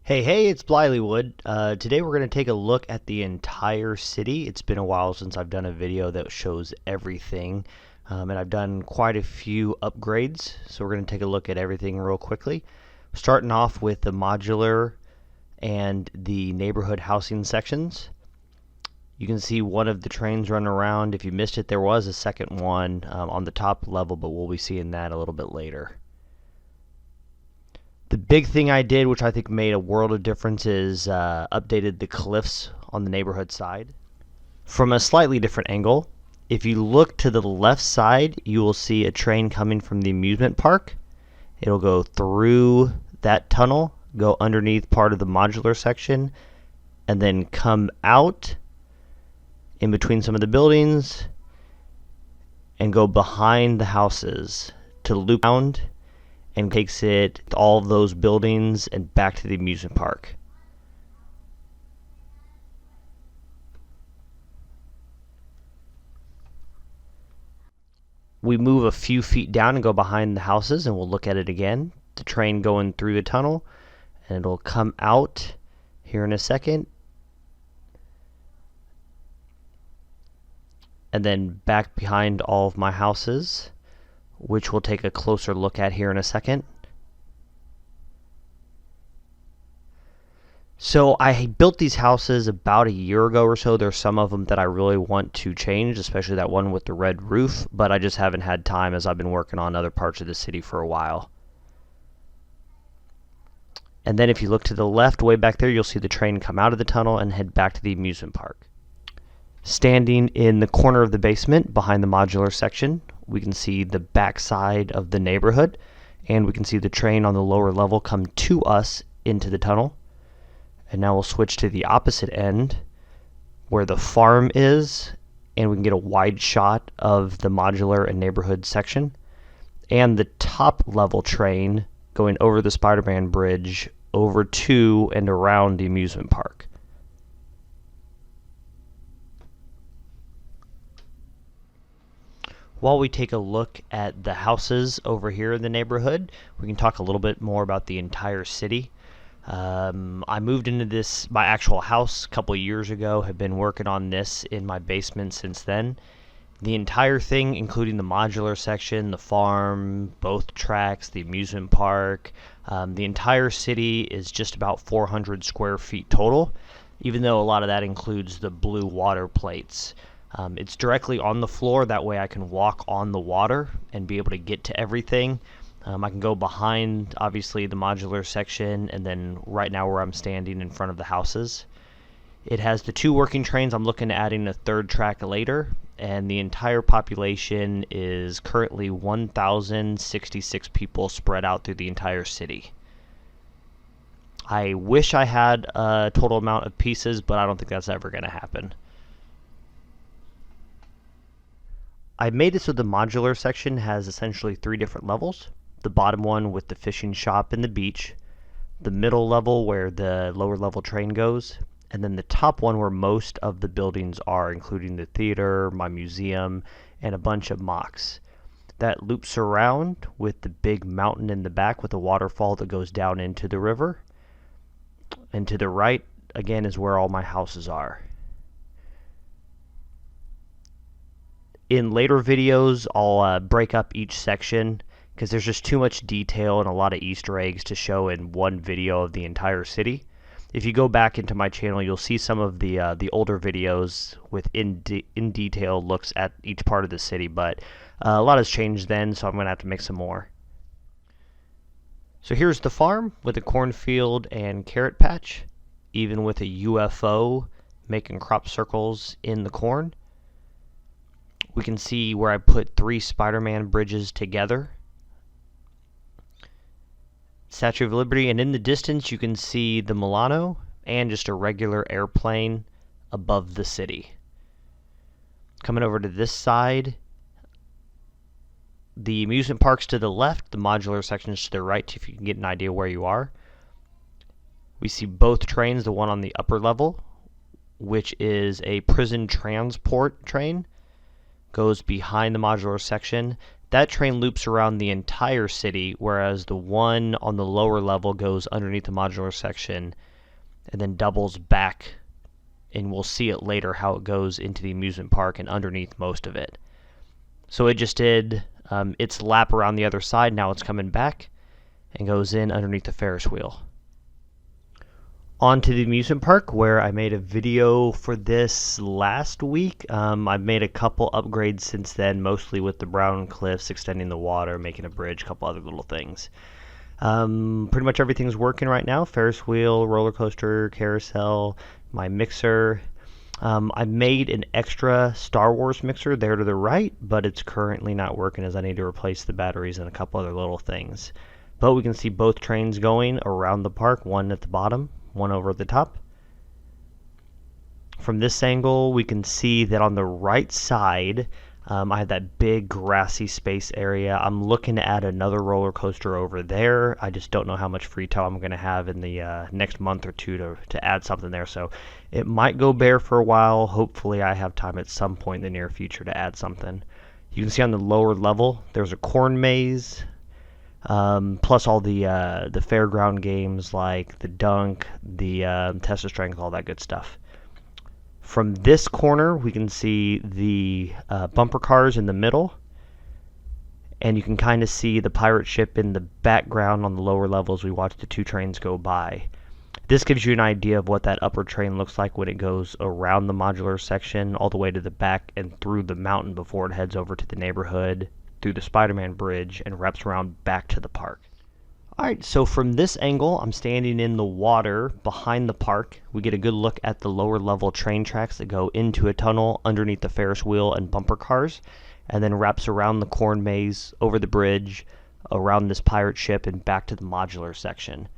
Hey, it's Blylywood. Today we're going to take a look at the entire city. It's been a while since I've done a video that shows everything, and I've done quite a few upgrades, so we're going to take a look at everything real quickly. Starting off with the modular and the neighborhood housing sections. You can see one of the trains running around. If you missed it, there was a second one on the top level, but we'll be seeing that a little bit later. The big thing I did, which I think made a world of difference, is updated the cliffs on the neighborhood side. From a slightly different angle, if you look to the left side, you will see a train coming from the amusement park. It'll go through that tunnel, go underneath part of the modular section, and then come out in between some of the buildings and go behind the houses to loop around and takes it to all of those buildings and back to the amusement park. We move a few feet down and go behind the houses, and we'll look at it again. The train going through the tunnel, and it'll come out here in a second, and then back behind all of my houses, which we'll take a closer look at here in a second. So I built these houses about a year ago or so. There's some of them that I really want to change, especially that one with the red roof, but I just haven't had time as I've been working on other parts of the city for a while. And then if you look to the left, way back there, you'll see the train come out of the tunnel and head back to the amusement park. Standing in the corner of the basement behind the modular section, we can see the back side of the neighborhood, and we can see the train on the lower level come to us into the tunnel. And now we'll switch to the opposite end where the farm is, and we can get a wide shot of the modular and neighborhood section and the top level train going over the Spider-Man bridge over to and around the amusement park. While we take a look at the houses over here in the neighborhood, we can talk a little bit more about the entire city. I moved into my actual house a couple years ago, have been working on this in my basement since then. The entire thing, including the modular section, the farm, both tracks, the amusement park, the entire city is just about 400 square feet total, even though a lot of that includes the blue water plates. It's directly on the floor, that way I can walk on the water and be able to get to everything. I can go behind, obviously, the modular section, and then right now where I'm standing in front of the houses. It has the two working trains. I'm looking at adding a third track later, and the entire population is currently 1,066 people spread out through the entire city. I wish I had a total amount of pieces, but I don't think that's ever going to happen. I made it so the modular section has essentially 3 different levels. The bottom one with the fishing shop and the beach, the middle level where the lower level train goes, and then the top one where most of the buildings are, including the theater, my museum, and a bunch of mocks. That loops around with the big mountain in the back with a waterfall that goes down into the river. And to the right, again, is where all my houses are. In later videos, I'll break up each section because there's just too much detail and a lot of Easter eggs to show in one video of the entire city. If you go back into my channel, you'll see some of the older videos with in detail looks at each part of the city, but a lot has changed then, so I'm going to have to make some more. So here's the farm with a cornfield and carrot patch, even with a UFO making crop circles in the corn. We can see where I put 3 Spider-Man bridges together. Statue of Liberty, and in the distance you can see the Milano and just a regular airplane above the city. Coming over to this side, the amusement park's to the left, the modular section's to the right, if you can get an idea where you are. We see both trains, the one on the upper level, which is a prison transport train, goes behind the modular section, That train loops around the entire city, whereas the one on the lower level goes underneath the modular section and then doubles back, and we'll see it later how it goes into the amusement park and underneath most of it. So it just did its lap around the other side. Now it's coming back and goes in underneath the Ferris wheel. On to the amusement park, where I made a video for this last week. I've made a couple upgrades since then, mostly with the brown cliffs, extending the water, making a bridge, a couple other little things. Pretty much everything's working right now. Ferris wheel, roller coaster, carousel, my mixer. I made an extra Star Wars mixer there to the right, but it's currently not working as I need to replace the batteries and a couple other little things. But we can see both trains going around the park, one at the bottom, one over at the top. From this angle, we can see that on the right side, I have that big grassy space area. I'm looking to add another roller coaster over there. I just don't know how much free time I'm going to have in the next month or two to add something there. So it might go bare for a while. Hopefully I have time at some point in the near future to add something. You can see on the lower level, there's a corn maze, plus all the fairground games like the dunk, the test of strength, all that good stuff. From this corner, we can see the bumper cars in the middle, and you can kind of see the pirate ship in the background on the lower levels. We watch the two trains go by. This gives you an idea of what that upper train looks like when it goes around the modular section all the way to the back and through the mountain before it heads over to the neighborhood, through the Spider-Man bridge, and wraps around back to the park. Alright, so from this angle, I'm standing in the water behind the park. We get a good look at the lower level train tracks that go into a tunnel underneath the Ferris wheel and bumper cars, and then wraps around the corn maze, over the bridge, around this pirate ship, and back to the modular section.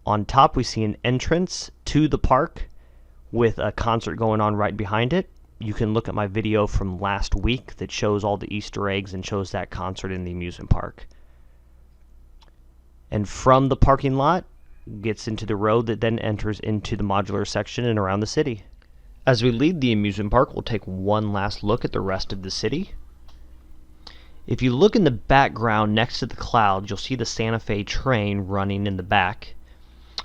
On top, we see an entrance to the park with a concert going on right behind it. You can look at my video from last week that shows all the Easter eggs and shows that concert in the amusement park. And from the parking lot, gets into the road that then enters into the modular section and around the city. As we leave the amusement park, we'll take one last look at the rest of the city. If you look in the background next to the clouds, you'll see the Santa Fe train running in the back.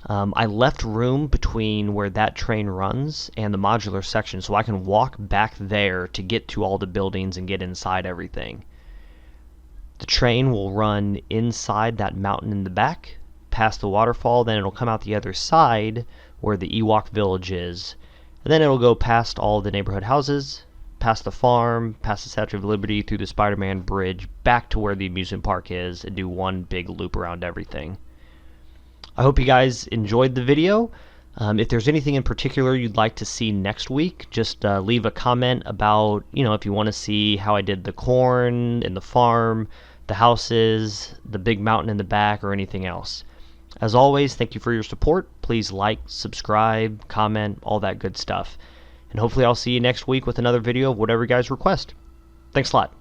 I left room between where that train runs and the modular section, so I can walk back there to get to all the buildings and get inside everything. The train will run inside that mountain in the back, past the waterfall, then it'll come out the other side where the Ewok village is, and then it'll go past all the neighborhood houses, past the farm, past the Statue of Liberty, through the Spider-Man bridge, back to where the amusement park is, and do one big loop around everything. I hope you guys enjoyed the video. If there's anything in particular you'd like to see next week, just leave a comment about, if you want to see how I did the corn and the farm, the houses, the big mountain in the back, or anything else. As always, thank you for your support. Please like, subscribe, comment, all that good stuff. And hopefully I'll see you next week with another video of whatever you guys request. Thanks a lot.